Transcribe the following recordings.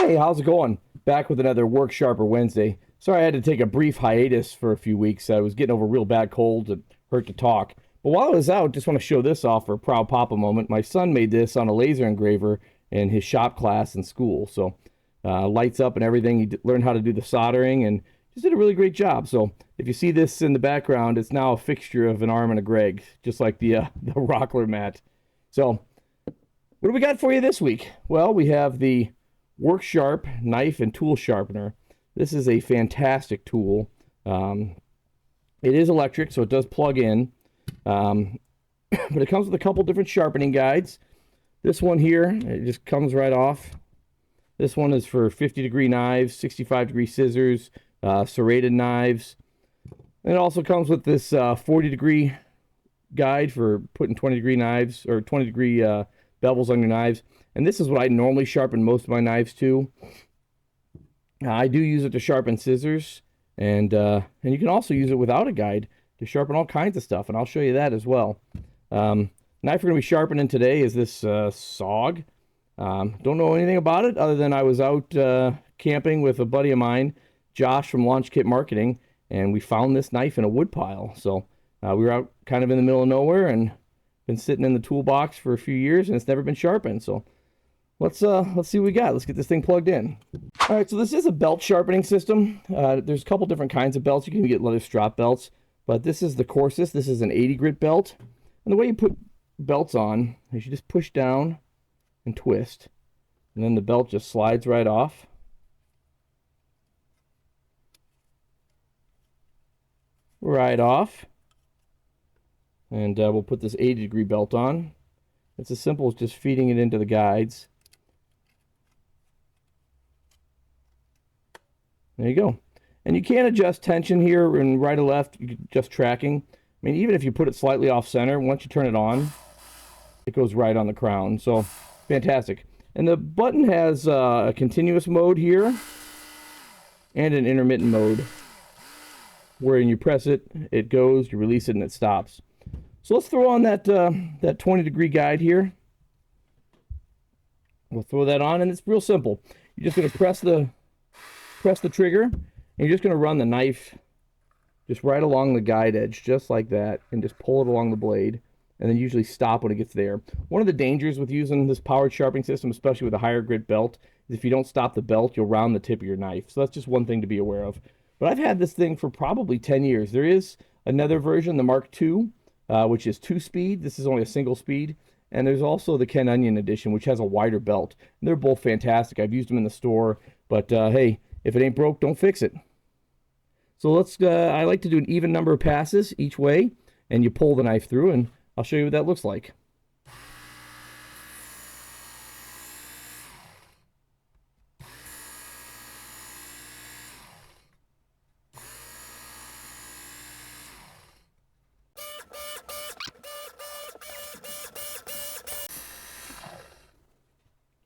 Hey, how's it going? Back with another Work Sharper Wednesday. Sorry I had to take a brief hiatus for a few weeks. I was getting over a real bad cold. It hurt to talk. But while I was out, just want to show this off for a proud papa moment. My son made this on a laser engraver in his shop class in school. So lights up and everything. He learned how to do the soldering and just did a really great job. So if you see this in the background, it's now a fixture of an arm and a Greg, just like the Rockler mat. So what do we got for you this week? Well, we have the Work Sharp knife and tool sharpener. This is a fantastic tool. It is electric, so it does plug in. But it comes with a couple different sharpening guides. This one here, it just comes right off. This one is for 50-degree knives, 65-degree scissors, serrated knives. And it also comes with this 40-degree guide for putting 20-degree knives or 20-degree bevels on your knives. And this is what I normally sharpen most of my knives to. I do use it to sharpen scissors, and you can also use it without a guide to sharpen all kinds of stuff, and I'll show you that as well. Knife we're going to be sharpening today is this SOG. Don't know anything about it other than I was out camping with a buddy of mine, Josh from Launch Kit Marketing, and we found this knife in a wood pile. So we were out kind of in the middle of nowhere and been sitting in the toolbox for a few years, and it's never been sharpened. So let's see what we got. Let's get this thing plugged in. All right, so this is a belt sharpening system. There's a couple different kinds of belts. You can get leather strap belts, but this is the coarsest. This is an 80 grit belt. And the way you put belts on is you just push down and twist, and then the belt just slides right off. Right off. And we'll put this 80-degree belt on. It's as simple as just feeding it into the guides. There you go. And you can adjust tension here and right or left, you can adjust tracking. I mean, even if you put it slightly off center, once you turn it on, it goes right on the crown. So, fantastic. And the button has a continuous mode here and an intermittent mode. Where you press it, it goes, you release it, and it stops. So let's throw on that 20-degree guide here. We'll throw that on, and it's real simple. You're just going to press the trigger, and you're just going to run the knife just right along the guide edge, just like that, and just pull it along the blade, and then usually stop when it gets there. One of the dangers with using this powered sharpening system, especially with a higher grit belt, is if you don't stop the belt, you'll round the tip of your knife. So that's just one thing to be aware of. But I've had this thing for probably 10 years. There is another version, the Mark II, which is 2-speed. This is only a single speed. And there's also the Ken Onion edition, which has a wider belt. And they're both fantastic. I've used them in the store. But hey, if it ain't broke, don't fix it. So let's. I like to do an even number of passes each way. And you pull the knife through, and I'll show you what that looks like.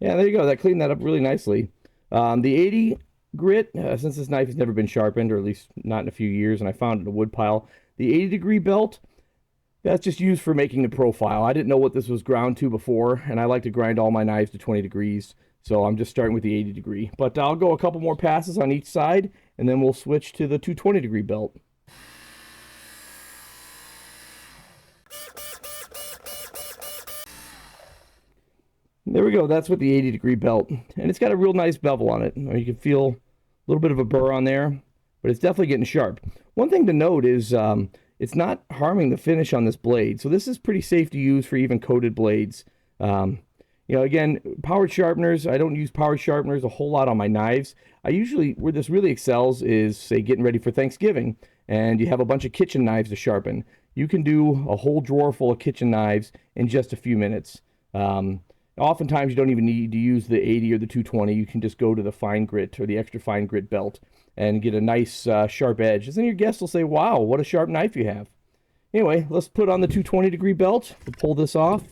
Yeah, there you go. That cleaned that up really nicely. The 80 grit, since this knife has never been sharpened, or at least not in a few years, and I found it in a wood pile, the 80-degree belt, that's just used for making the profile. I didn't know what this was ground to before, and I like to grind all my knives to 20 degrees, so I'm just starting with the 80-degree. But I'll go a couple more passes on each side, and then we'll switch to the 220-degree belt. There we go. That's with the 80-degree belt. And it's got a real nice bevel on it. You can feel a little bit of a burr on there, but it's definitely getting sharp. One thing to note is it's not harming the finish on this blade. So this is pretty safe to use for even coated blades. You know, again, powered sharpeners, I don't use powered sharpeners a whole lot on my knives. I usually, where this really excels is, say, getting ready for Thanksgiving, and you have a bunch of kitchen knives to sharpen. You can do a whole drawer full of kitchen knives in just a few minutes. Oftentimes, you don't even need to use the 80 or the 220. You can just go to the fine grit or the extra fine grit belt and get a nice sharp edge. And then your guests will say, wow, what a sharp knife you have. Anyway, let's put on the 220-degree belt. We'll pull this off,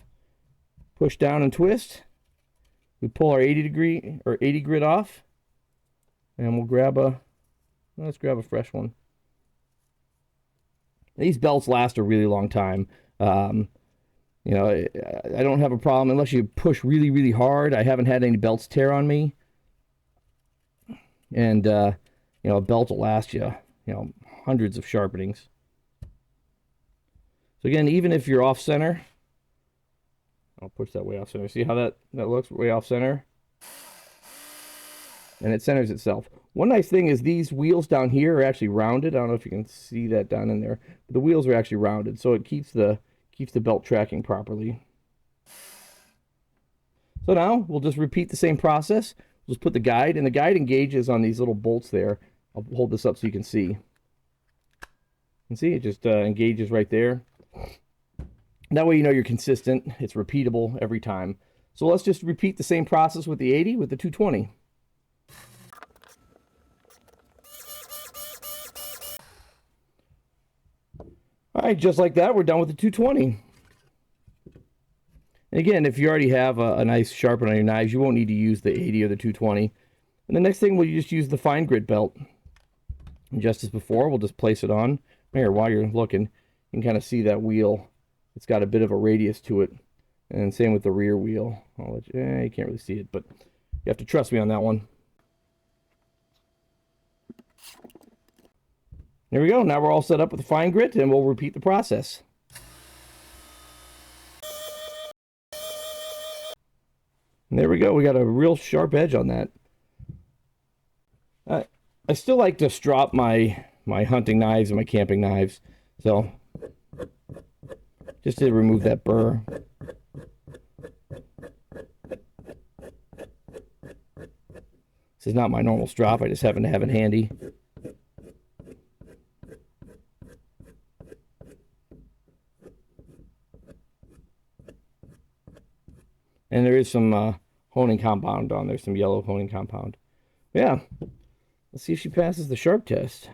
push down and twist. We pull our 80-degree or 80 grit off, and let's grab a fresh one. These belts last a really long time. You know, I don't have a problem unless you push really, really hard. I haven't had any belts tear on me. And, you know, a belt will last you, you know, hundreds of sharpenings. So again, even if you're off center, I'll push that way off center. See how that looks way off center? And it centers itself. One nice thing is these wheels down here are actually rounded. I don't know if you can see that down in there, but the wheels are actually rounded, so it keeps the belt tracking properly. So now we'll just repeat the same process. We'll just put the guide, and the guide engages on these little bolts there. I'll hold this up so you can see. And see, it just engages right there. That way you know you're consistent. It's repeatable every time. So let's just repeat the same process with the 80 with the 220. All right, just like that, we're done with the 220. And again, if you already have a nice sharpener on your knives, you won't need to use the 80 or the 220. And the next thing, we'll just use the fine grit belt. And just as before, we'll just place it on. Here, while you're looking, you can kind of see that wheel. It's got a bit of a radius to it. And same with the rear wheel. You can't really see it, but you have to trust me on that one. There we go. Now we're all set up with the fine grit, and we'll repeat the process. And there we go. We got a real sharp edge on that. I still like to strop my hunting knives and my camping knives. So just to remove that burr. This is not my normal strop. I just happen to have it handy. And there is some honing compound on there, some yellow honing compound. Yeah, let's see if she passes the sharp test.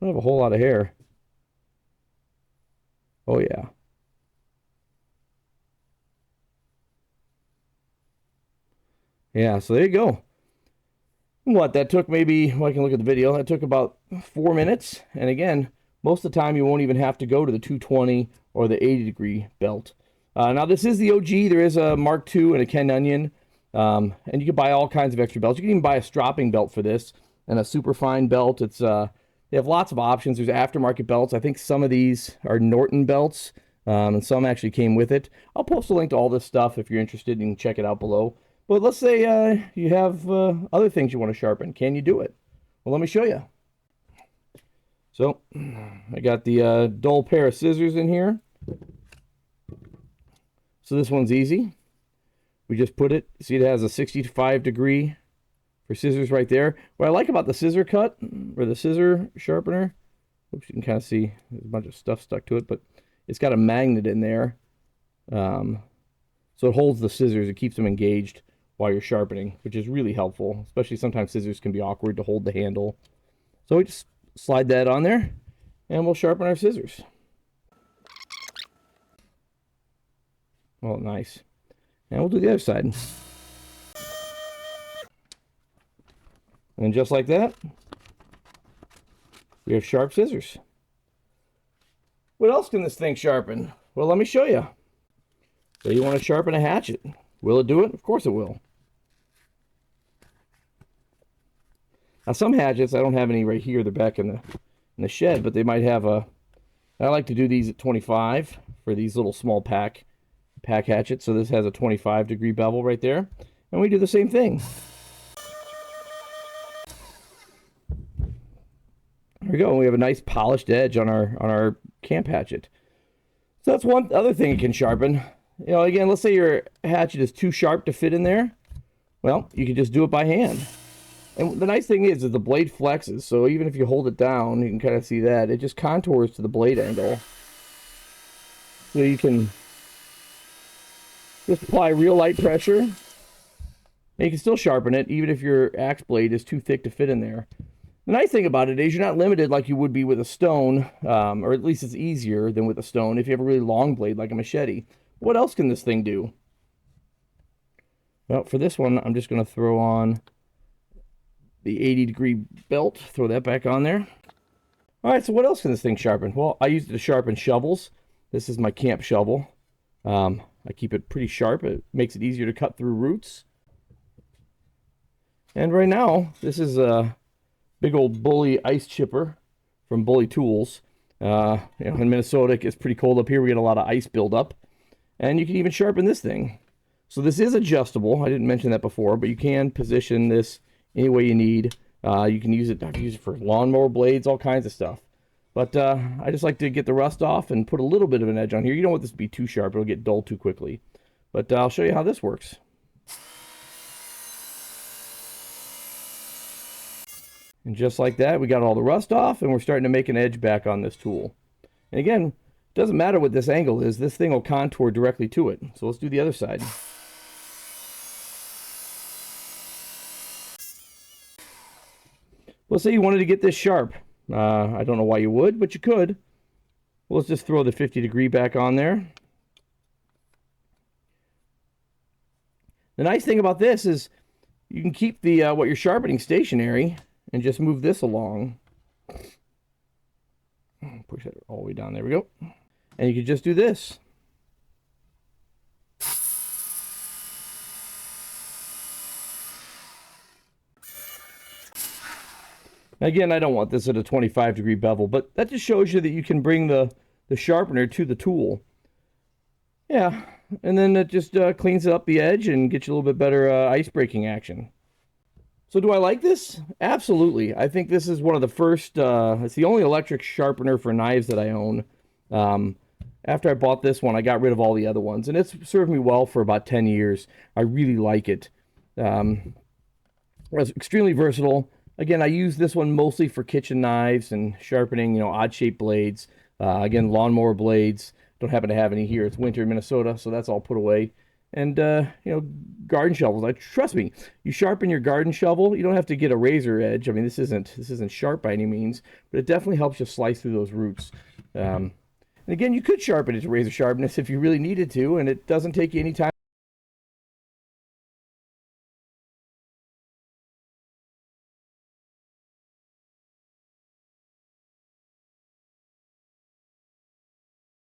Don't have a whole lot of hair. Oh yeah. Yeah, so there you go. What, that took maybe, well, I can look at the video, that took about 4 minutes. And again, most of the time you won't even have to go to the 220 or the 80-degree belt. Now this is the OG. There is a Mark II and a Ken Onion. And you can buy all kinds of extra belts. You can even buy a stropping belt for this and a super fine belt. It's they have lots of options. There's aftermarket belts. I think some of these are Norton belts, and some actually came with it. I'll post a link to all this stuff if you're interested. You can check it out below. But let's say you have other things you want to sharpen. Can you do it? Well, let me show you. So I got the dull pair of scissors in here. So this one's easy. We just put it, see it has a 65-degree for scissors right there. What I like about the scissor cut, or the scissor sharpener, oops, you can kind of see there's a bunch of stuff stuck to it, but it's got a magnet in there. So it holds the scissors, it keeps them engaged while you're sharpening, which is really helpful, especially sometimes scissors can be awkward to hold the handle. So we just slide that on there, and we'll sharpen our scissors. Oh, nice. And we'll do the other side. And just like that, we have sharp scissors. What else can this thing sharpen? Well, let me show you. So you want to sharpen a hatchet. Will it do it? Of course it will. Now some hatchets, I don't have any right here, they're back in the shed, but they might have a, I like to do these at 25 for these little small pack hatchet. So this has a 25-degree bevel right there, and we do the same thing. There we go. We have a nice polished edge on our camp hatchet. So that's one other thing it can sharpen. You know, again, let's say your hatchet is too sharp to fit in there. Well, you can just do it by hand. And the nice thing is the blade flexes, so even if you hold it down, you can kind of see that it just contours to the blade angle. So you can just apply real light pressure, and you can still sharpen it even if your axe blade is too thick to fit in there. The nice thing about it is you're not limited like you would be with a stone, or at least it's easier than with a stone if you have a really long blade like a machete. What else can this thing do? Well, for this one, I'm just going to throw on the 80-degree belt, throw that back on there. All right, so what else can this thing sharpen? Well, I use it to sharpen shovels. This is my camp shovel. I keep it pretty sharp. It makes it easier to cut through roots. And right now, this is a big old Bully ice chipper from Bully Tools. In Minnesota, it gets pretty cold up here. We get a lot of ice buildup. And you can even sharpen this thing. So this is adjustable. I didn't mention that before, but you can position this any way you need. You can use it, I've used it for lawnmower blades, all kinds of stuff. But I just like to get the rust off and put a little bit of an edge on here. You don't want this to be too sharp. It'll get dull too quickly. But I'll show you how this works. And just like that, we got all the rust off, and we're starting to make an edge back on this tool. And again, it doesn't matter what this angle is. This thing will contour directly to it. So let's do the other side. Let's say you wanted to get this sharp. I don't know why you would, but you could. Well, let's just throw the 50-degree back on there. The nice thing about this is you can keep the what you're sharpening stationary and just move this along. Push it all the way down. There we go. And you can just do this. Again, I don't want this at a 25-degree bevel, but that just shows you that you can bring the sharpener to the tool. Yeah, and then it just cleans up the edge and gets you a little bit better ice breaking action. So do I like this? Absolutely. I think this is one of the first, it's the only electric sharpener for knives that I own. After I bought this one, I got rid of all the other ones, and it's served me well for about 10 years. I really like it. It's extremely versatile. Again, I use this one mostly for kitchen knives and sharpening, odd-shaped blades. Again, lawnmower blades. Don't happen to have any here. It's winter in Minnesota, so that's all put away. And, garden shovels. Trust me, you sharpen your garden shovel, you don't have to get a razor edge. I mean, this isn't sharp by any means, but it definitely helps you slice through those roots. And again, you could sharpen it to razor sharpness if you really needed to, and it doesn't take you any time.